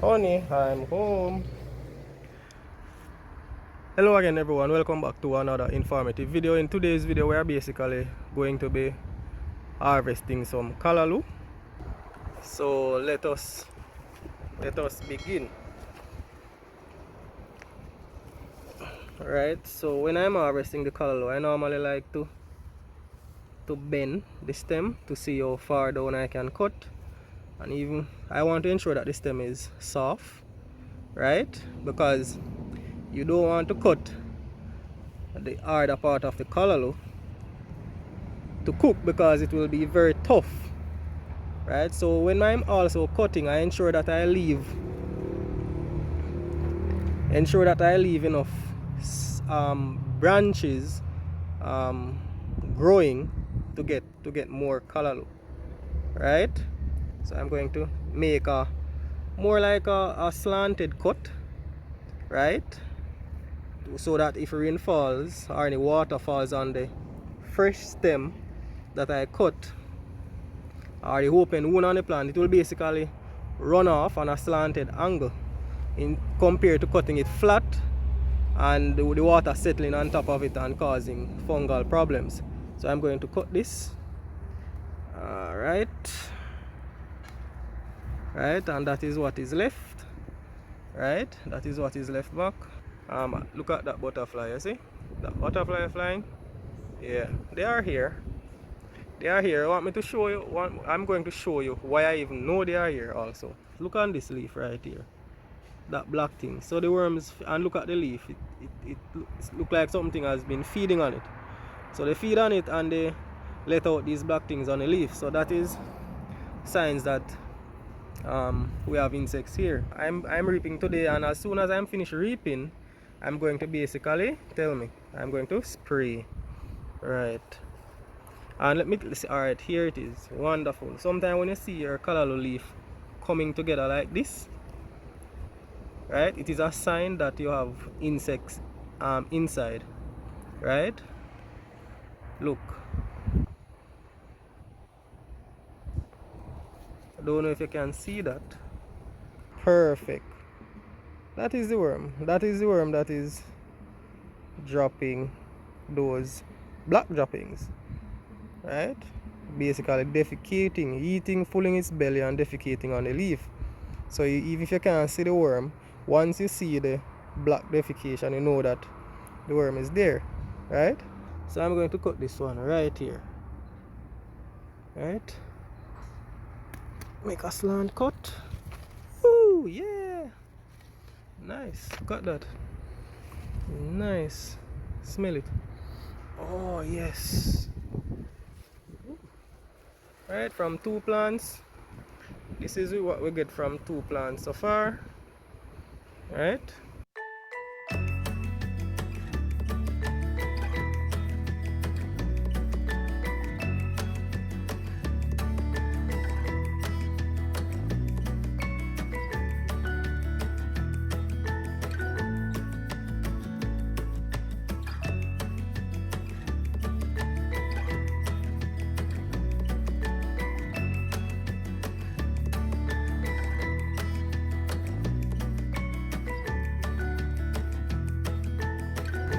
Honey, I'm home. Hello again everyone, welcome back to another informative video. In today's video we are basically going to be harvesting some callaloo. So let us begin. Alright, so when I'm harvesting the callaloo, I normally like to bend the stem to see how far down I can cut, and even I want to ensure that the stem is soft, right? Because you don't want to cut the harder part of the callaloo to cook, because it will be very tough, right? So when I'm also cutting, I ensure that I leave enough branches growing to get more callaloo, right? So I'm going to make a more like a slanted cut, right? So that if rain falls or any water falls on the fresh stem that I cut, or the open wound on the plant, it will basically run off on a slanted angle in compared to cutting it flat and the water settling on top of it and causing fungal problems. So I'm going to cut this. Alright, and that is what is left. Right, that is what is left back. Look at that butterfly, you see that butterfly flying? Yeah, they are here. Want me to show you? I'm going to show you why I even know they are here also. Look on this leaf right here, that black thing. So the worms, and look at the leaf, it looks like something has been feeding on it. So they feed on it and they let out these black things on the leaf. So that is signs that we have insects here. I'm reaping today, and as soon as I'm finished reaping, I'm going to basically I'm going to spray, right? And let me see. Alright, here it is. Wonderful. Sometimes when you see your callaloo leaf coming together like this, right, it is a sign that you have insects inside, right? Look, I don't know if you can see that. Perfect. That is the worm. That is the worm that is dropping those black droppings, right? Basically defecating, eating, filling its belly and defecating on the leaf. So even if you can't see the worm, once you see the black defecation, you know that the worm is there, right? So I'm going to cut this one right here, right? Make a slant cut. Ooh, yeah, nice. Cut that. Nice. Smell it. Oh yes. Right, from 2 plants. This is what we get from 2 plants so far, right?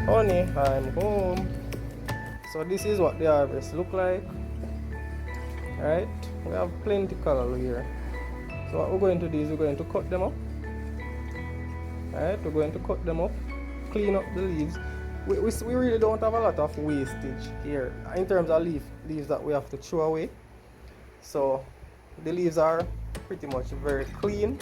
Honey, I'm home. So this is what the harvest look like, right? We have plenty callaloo here. So what we're going to do is we're going to cut them up, right? We're going to cut them up, clean up the leaves. We really don't have a lot of wastage here in terms of leaves that we have to throw away. So the leaves are pretty much very clean.